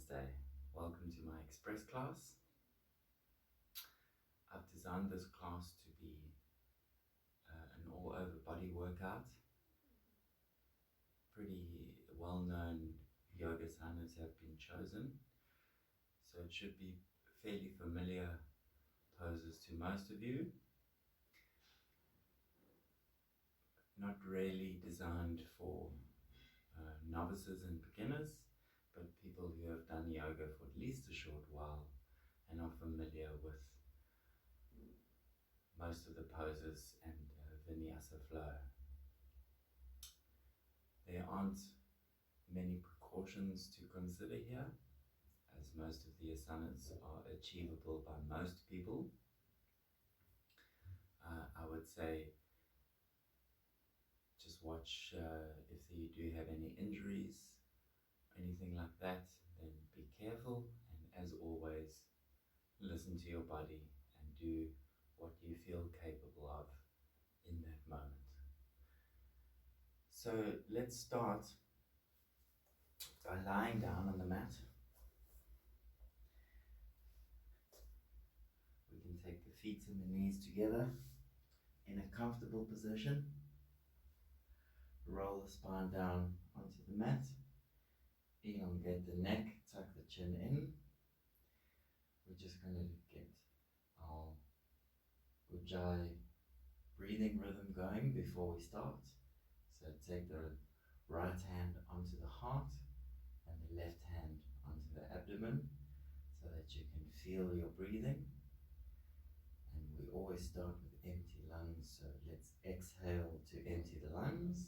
Namaste. Welcome to my express class. I've designed this class to be an all-over body workout. Pretty well-known yoga asanas have been chosen, so it should be fairly familiar poses to most of you. Not really designed for novices and beginners, but people who have done yoga for at least a short while and are familiar with most of the poses and vinyasa flow. There aren't many precautions to consider here, as most of the asanas are achievable by most people. I would say just watch if you do have any injuries, anything like that, then be careful, and as always, listen to your body and do what you feel capable of in that moment. So let's start by lying down on the mat. We can take the feet and the knees together in a comfortable position. Roll the spine down onto the mat. Elongate the neck, tuck the chin in. We're just going to get our Ujjayi breathing rhythm going before we start. So take the right hand onto the heart and the left hand onto the abdomen so that you can feel your breathing. And we always start with empty lungs, so let's exhale to empty the lungs.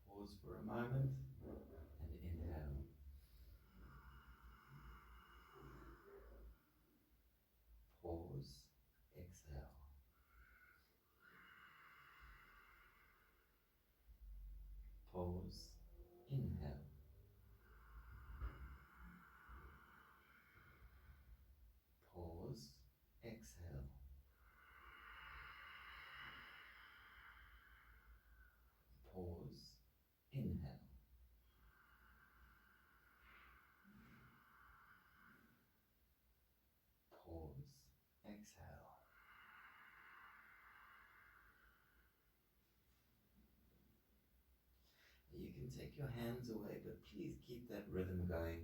Pause for a moment and inhale. Pause, exhale. Pause, inhale. Pause, exhale. Pause, inhale. Pause, exhale. You can take your hands away, but please keep that rhythm going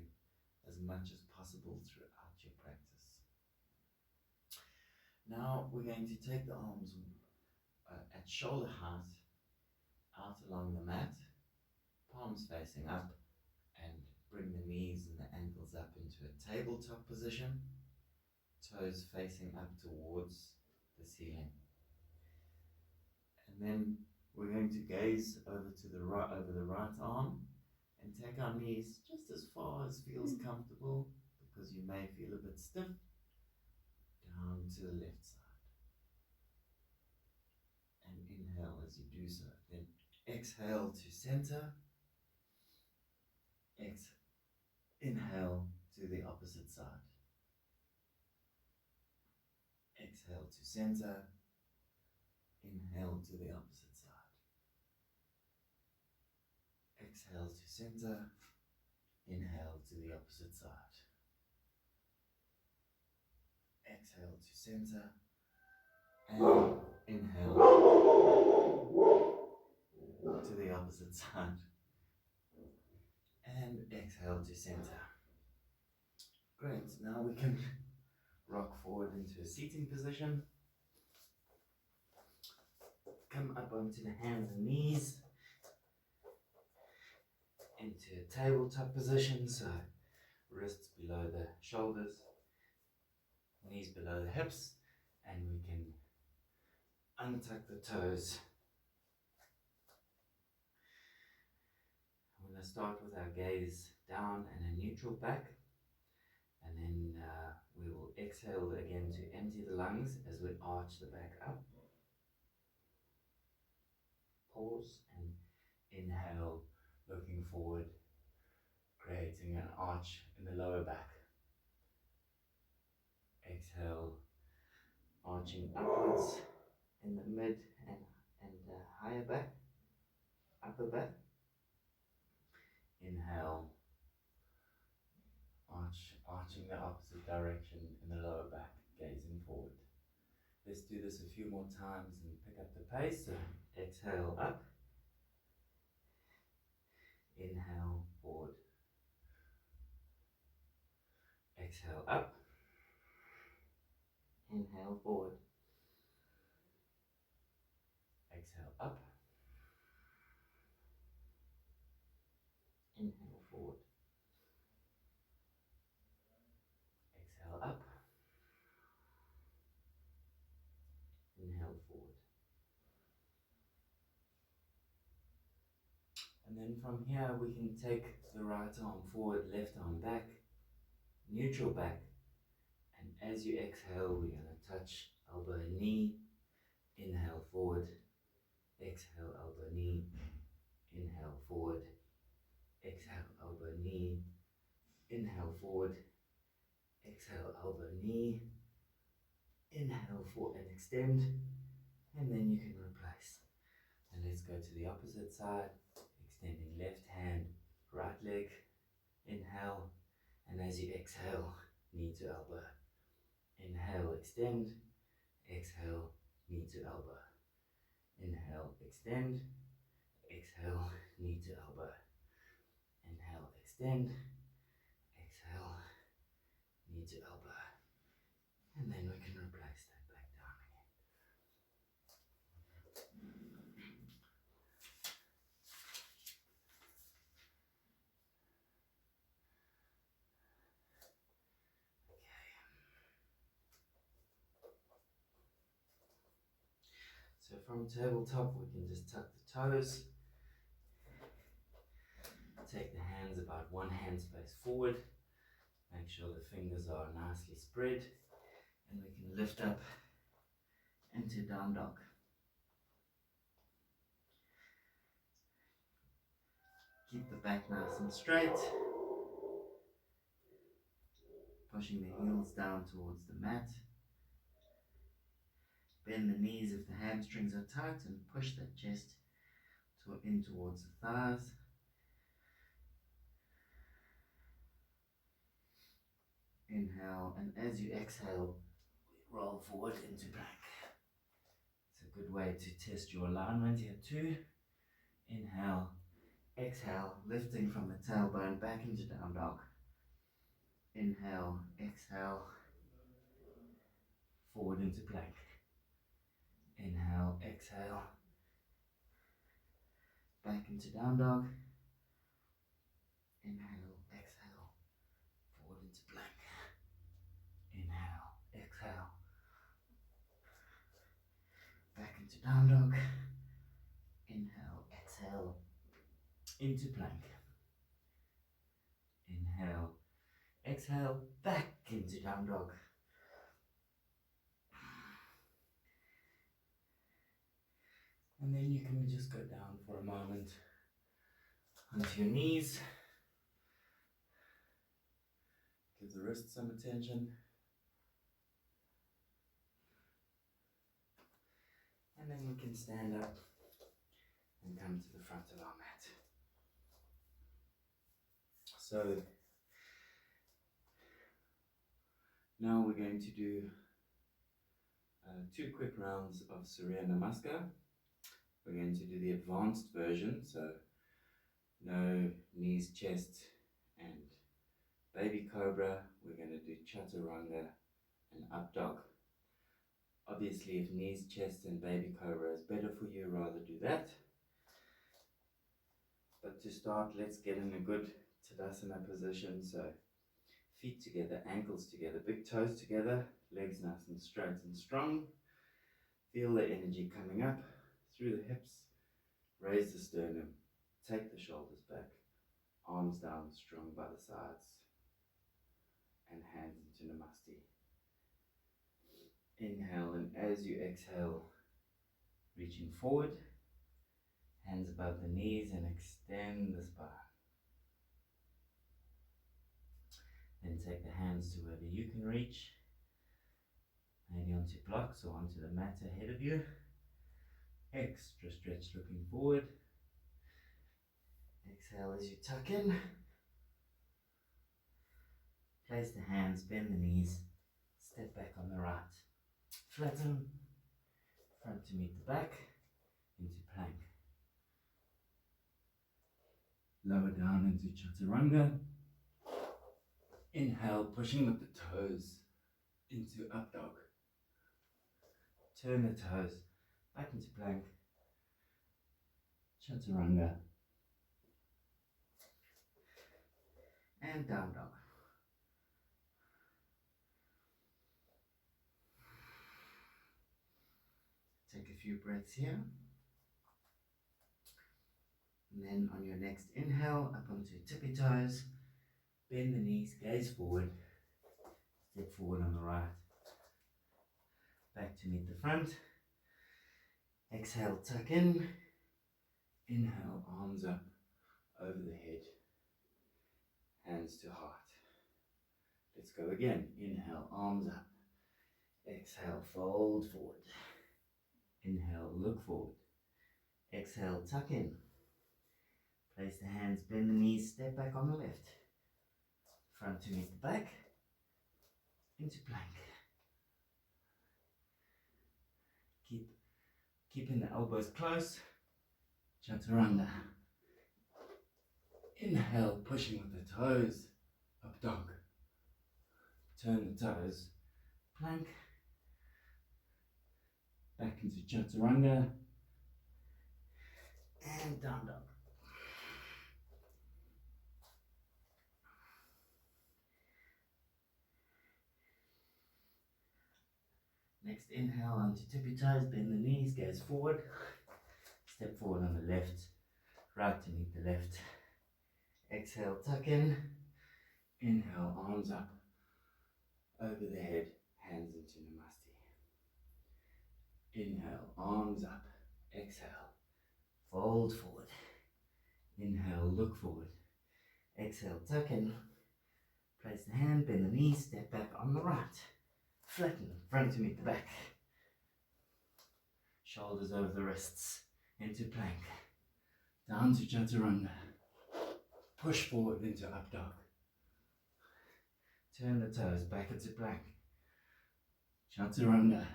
as much as possible throughout your practice. Now we're going to take the arms at shoulder height out along the mat, palms facing up, and bring the knees and the ankles up into a tabletop position, toes facing up towards the ceiling. And then we're going to gaze over to the right, over the right arm, and take our knees just as far as feels comfortable, because you may feel a bit stiff, down to the left side. And inhale as you do so. Then exhale to center. Inhale to the opposite side. Exhale to center. Inhale to the opposite side. Exhale to center. Inhale to the opposite side. Exhale to center. And inhale to the opposite side. And exhale to center. Great, now we can rock forward into a seating position. Come up onto the hands and knees into a tabletop position, so wrists below the shoulders, knees below the hips, and we can untuck the toes. I'm going to start with our gaze down and a neutral back, and then we will exhale again to empty the lungs as we arch the back up. Pause and inhale, looking forward, creating an arch in the lower back. Exhale, arching upwards in the mid and higher back, upper back. Inhale, arching the opposite direction in the lower back, gazing forward. Let's do this a few more times and pick up the pace. So exhale up, inhale forward, exhale up, inhale forward, exhale up, inhale forward, exhale up, inhale forward. And then from here we can take the right arm forward, left arm back, neutral back. And as you exhale, we're going to touch elbow and knee. Inhale forward, exhale elbow knee, inhale forward, exhale elbow knee, inhale forward, exhale elbow knee, inhale forward and extend, and then you can replace. And let's go to the opposite side, extending left hand, right leg, inhale, and as you exhale, knee to elbow. Inhale, extend, exhale, knee to elbow. Inhale, extend, exhale, knee to elbow. Inhale, extend, exhale, knee to elbow. And then we can replace that back down again. So from tabletop, we can just tuck the toes, take the hands about one hand space forward, make sure the fingers are nicely spread, and we can lift up into down dog. Keep the back nice and straight, pushing the heels down towards the mat. Bend the knees if the hamstrings are tight and push the chest in towards the thighs. Inhale, and as you exhale, roll forward into plank. It's a good way to test your alignment here too. Inhale, exhale, lifting from the tailbone back into down dog. Inhale, exhale, forward into plank. Inhale, exhale, back into down dog. Inhale, exhale, forward into plank. Inhale, exhale, back into down dog. Inhale, exhale, into plank. Inhale, exhale, back into down dog. And then you can just go down for a moment onto your knees. Give the wrist some attention. And then we can stand up and come to the front of our mat. So now we're going to do 2 quick rounds of Surya Namaskar. We're going to do the advanced version, so no knees, chest, and baby cobra. We're going to do chaturanga and up dog. Obviously, if knees, chest, and baby cobra is better for you, rather do that. But to start, let's get in a good Tadasana position. So feet together, ankles together, big toes together, legs nice and straight and strong. Feel the energy coming up through the hips. Raise the sternum, take the shoulders back, arms down strong by the sides, and hands into Namaste. Inhale, and as you exhale, reaching forward, hands above the knees, and extend the spine. Then take the hands to wherever you can reach, maybe onto blocks or onto the mat ahead of you. Extra stretch looking forward. Exhale as you tuck in. Place the hands, bend the knees, step back on the right. Flatten, front to meet the back, into plank. Lower down into chaturanga. Inhale, pushing with the toes into up dog. Turn the toes back into plank. Chaturanga. And down dog. Take a few breaths here. And then on your next inhale, up onto tippy toes. Bend the knees, gaze forward. Step forward on the right. Back to meet the front. Exhale, tuck in. Inhale, arms up over the head. Hands to heart. Let's go again. Inhale, arms up. Exhale, fold forward. Inhale, look forward. Exhale, tuck in. Place the hands, bend the knees, step back on the left. Front to meet the back. Into plank. Keeping the elbows close. Chaturanga. Inhale, pushing with the toes. Up dog. Turn the toes. Plank. Back into chaturanga. And down dog. Next inhale onto tippy toes, bend the knees, gaze forward. Step forward on the left, right to meet the left. Exhale, tuck in. Inhale, arms up over the head, hands into Namaste. Inhale, arms up. Exhale, fold forward. Inhale, look forward. Exhale, tuck in. Place the hand, bend the knees, step back on the right. Flatten, front to meet the back. Shoulders over the wrists, into plank. Down to chaturanga. Push forward into up dog. Turn the toes back into plank. Chaturanga.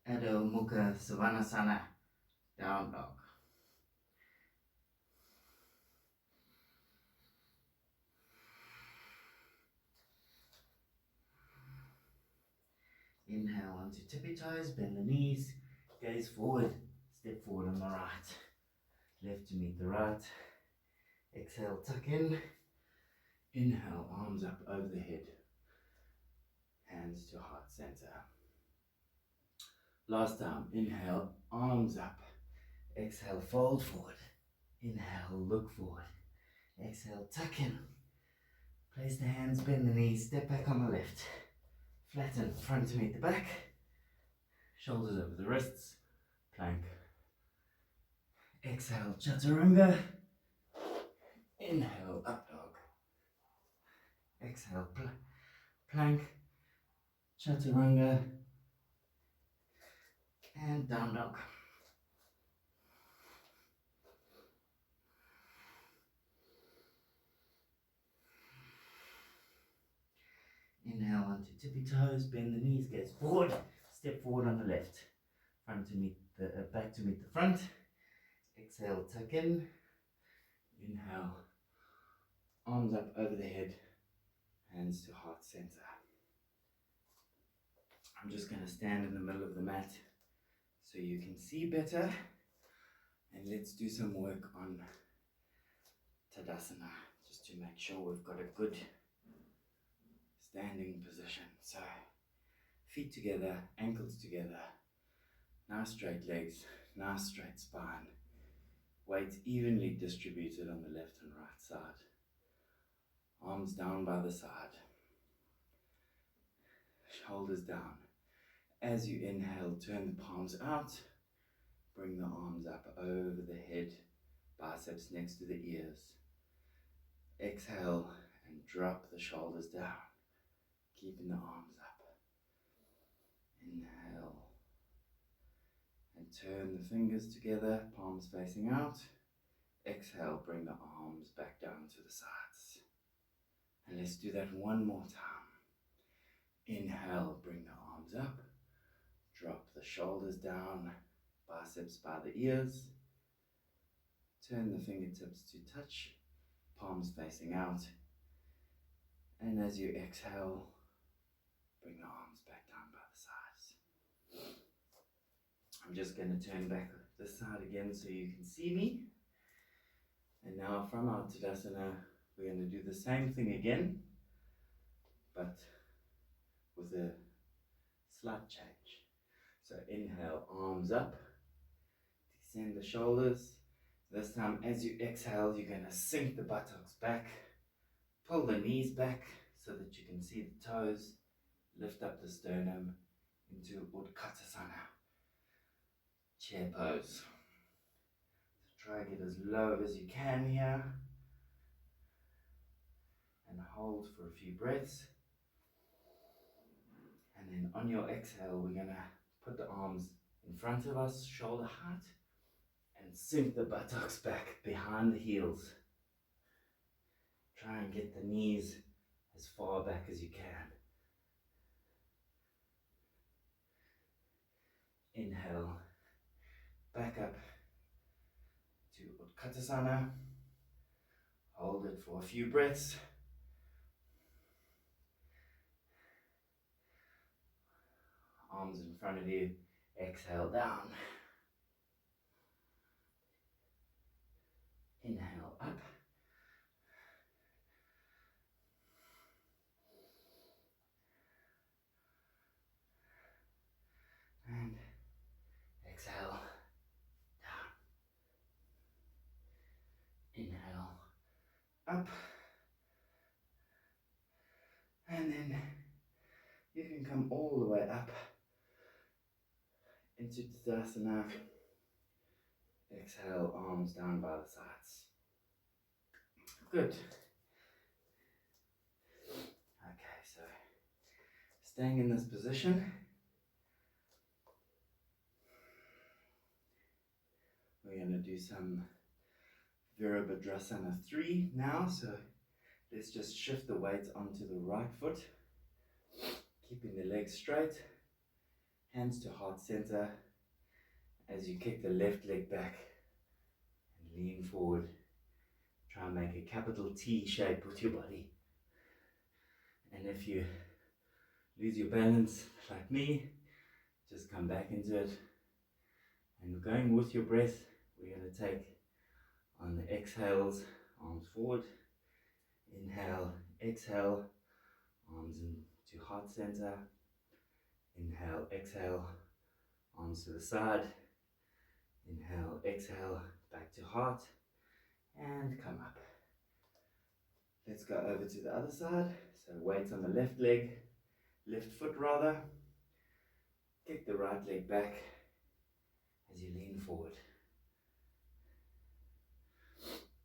Adho Mukha Svanasana. Down dog. Inhale onto tippy toes, bend the knees, gaze forward, step forward on the right. Left to meet the right. Exhale, tuck in. Inhale, arms up over the head. Hands to heart center. Last time, inhale, arms up. Exhale, fold forward. Inhale, look forward. Exhale, tuck in. Place the hands, bend the knees, step back on the left. Flatten, front to meet the back. Shoulders over the wrists. Plank. Exhale, chaturanga. Inhale, up dog. Exhale, plank. Chaturanga. And down dog. Inhale onto tippy toes, bend the knees, gaze forward, step forward on the left. Front to meet the back to meet the front. Exhale, tuck in. Inhale, arms up over the head, hands to heart center. I'm just going to stand in the middle of the mat so you can see better, and let's do some work on Tadasana just to make sure we've got a good standing position. So feet together, ankles together, nice straight legs, nice straight spine, weight evenly distributed on the left and right side, arms down by the side, shoulders down. As you inhale, turn the palms out, bring the arms up over the head, biceps next to the ears. Exhale and drop the shoulders down, keeping the arms up. Inhale and turn the fingers together, palms facing out. Exhale, bring the arms back down to the sides. And let's do that one more time. Inhale, bring the arms up. Drop the shoulders down, biceps by the ears. Turn the fingertips to touch, palms facing out. And as you exhale, bring the arms back down by the sides. I'm just going to turn back this side again so you can see me. And now from our Tadasana, we're going to do the same thing again, but with a slight change. So inhale, arms up, descend the shoulders. This time as you exhale, you're going to sink the buttocks back, pull the knees back so that you can see the toes, lift up the sternum into Utkatasana, chair pose. So try and get as low as you can here and hold for a few breaths. And then on your exhale, we're going to put the arms in front of us, shoulder height, and sink the buttocks back behind the heels. Try and get the knees as far back as you can. Inhale, back up to Utkatasana. Hold it for a few breaths. Arms in front of you, exhale down. Inhale up. And exhale down. Inhale up. And then you can come all the way up into Tadasana. Exhale, arms down by the sides. Good. Okay, so staying in this position, we're going to do some Virabhadrasana 3 now. So let's just shift the weight onto the right foot, keeping the legs straight, hands to heart center as you kick the left leg back and lean forward. Try and make a capital T shape with your body. And if you lose your balance like me, just come back into it. And going with your breath, we're going to take on the exhales, arms forward. Inhale, exhale, arms into heart center. Inhale, exhale, arms to the side. Inhale, exhale, back to heart, and come up. Let's go over to the other side. So weight on the left leg, left foot rather. Kick the right leg back as you lean forward.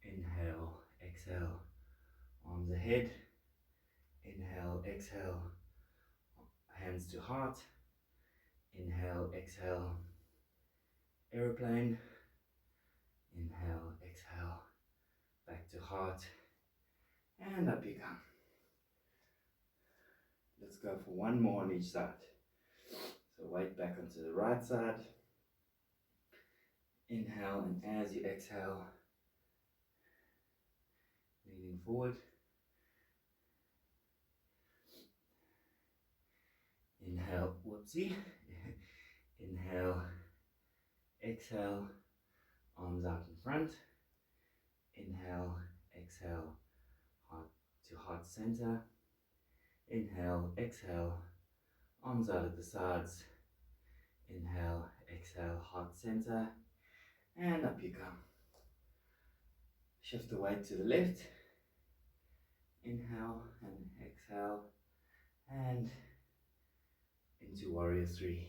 Inhale, exhale, arms ahead. Inhale, exhale, hands to heart. Inhale, exhale, aeroplane. Inhale, exhale, back to heart, and up you come. Let's go for one more on each side. So weight back onto the right side. Inhale, and as you exhale, leaning forward. Inhale, whoopsie. Inhale, exhale, arms out in front. Inhale, exhale, heart to heart center. Inhale, exhale, arms out at the sides. Inhale, exhale, heart center, and up you come. Shift the weight to the left. Inhale and exhale, and into Warrior 3.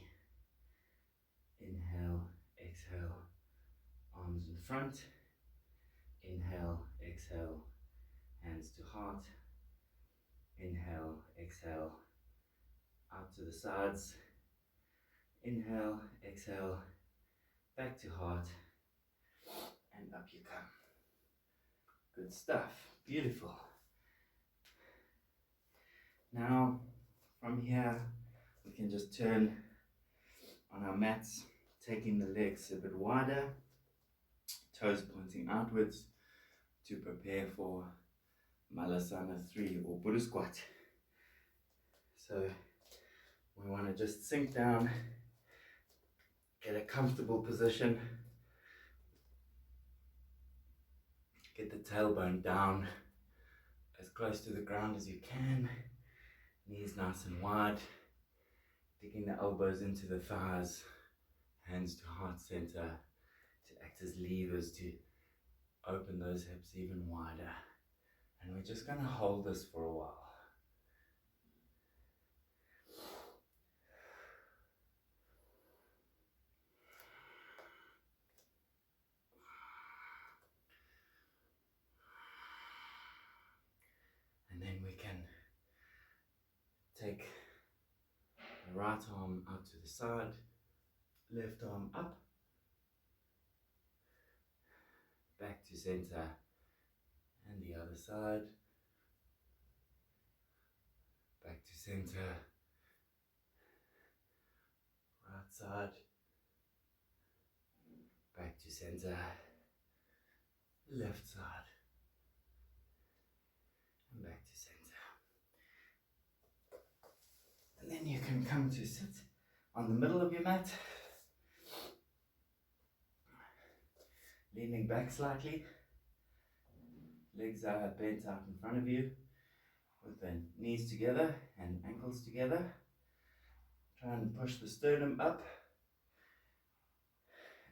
Inhale, exhale, arms in front. Inhale, exhale, hands to heart. Inhale, exhale, out to the sides. Inhale, exhale, back to heart, and up you come. Good stuff. Beautiful. Now, from here, we can just turn on our mats, taking the legs a bit wider, toes pointing outwards to prepare for Malasana 3 or Buddha squat. So we want to just sink down, get a comfortable position, get the tailbone down as close to the ground as you can, knees nice and wide, digging the elbows into the thighs, hands to heart center to act as levers to open those hips even wider. And we're just going to hold this for a while. And then we can take the right arm out to the side, left arm up, back to center, and the other side, back to center, right side, back to center, left side, and back to center. And then you can come to sit on the middle of your mat, leaning back slightly, legs are bent out in front of you, with the knees together and ankles together. Try and push the sternum up,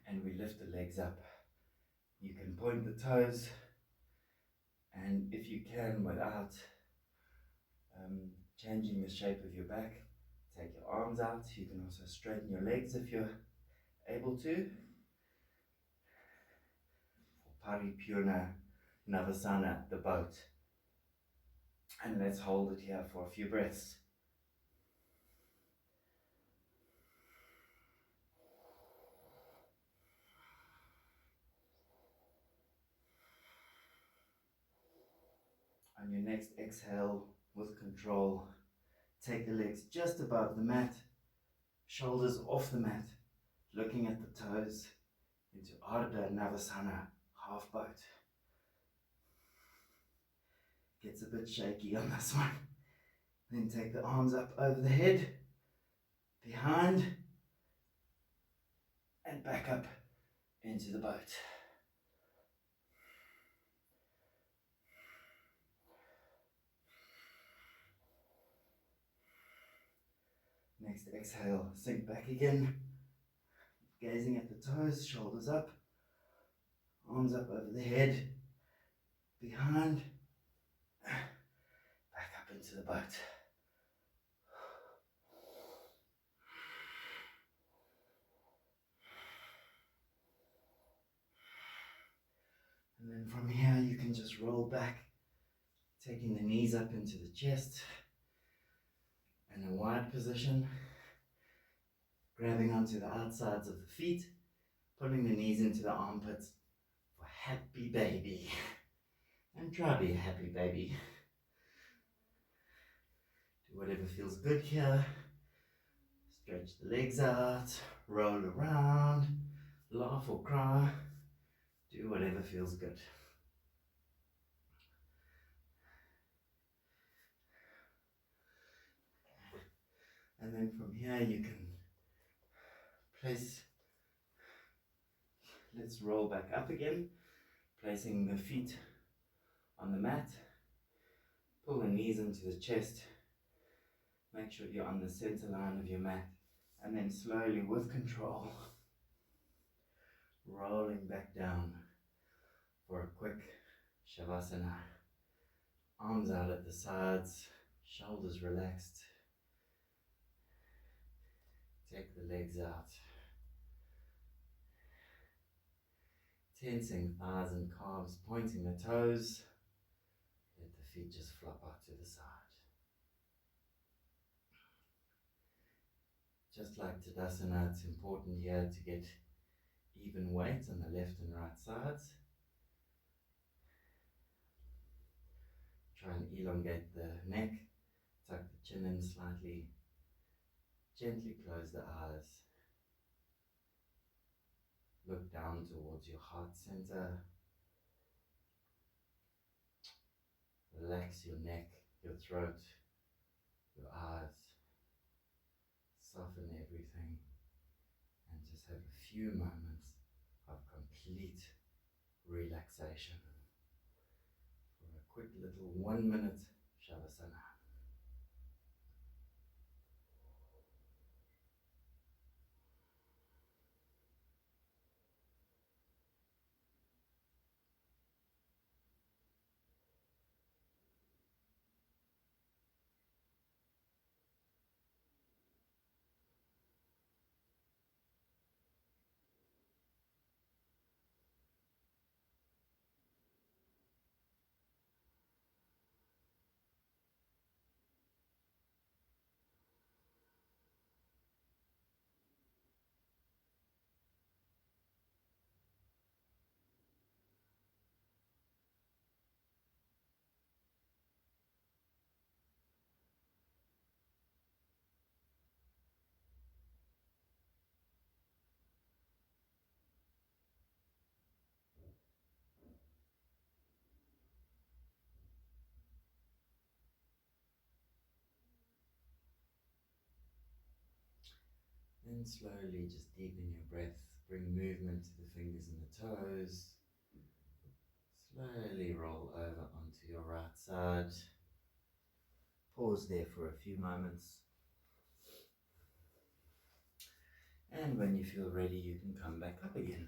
and we lift the legs up. You can point the toes, and if you can, without changing the shape of your back, take your arms out. You can also straighten your legs if you're able to. For Paripurna Navasana, the boat. And let's hold it here for a few breaths. On your next exhale, with control, take the legs just above the mat, shoulders off the mat, looking at the toes into Ardha Navasana, half boat. Gets a bit shaky on this one. Then take the arms up over the head, behind, and back up into the boat. Next exhale, sink back again, gazing at the toes, shoulders up, arms up over the head, behind, back up into the boat. And then from here you can just roll back, taking the knees up into the chest, and a wide position, grabbing onto the outsides of the feet, pulling the knees into the armpits for happy baby. And try be a happy baby. Do whatever feels good here. Stretch the legs out, roll around, laugh or cry. Do whatever feels good. And then from here you can place, let's roll back up again, placing the feet on the mat. Pull the knees into the chest. Make sure you're on the center line of your mat. And then slowly, with control, rolling back down for a quick Shavasana. Arms out at the sides, shoulders relaxed. Take the legs out. Tensing thighs and calves, pointing the toes. Let the feet just flop out to the side. Just like Tadasana, it's important here to get even weight on the left and right sides. Try and elongate the neck, tuck the chin in slightly, gently close the eyes. Look down towards your heart center. Relax your neck, your throat, your eyes. Soften everything and just have a few moments of complete relaxation for a quick little 1 minute Shavasana. Then slowly just deepen your breath, bring movement to the fingers and the toes. Slowly roll over onto your right side. Pause there for a few moments. And when you feel ready, you can come back up again.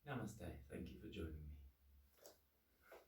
Namaste. Thank you for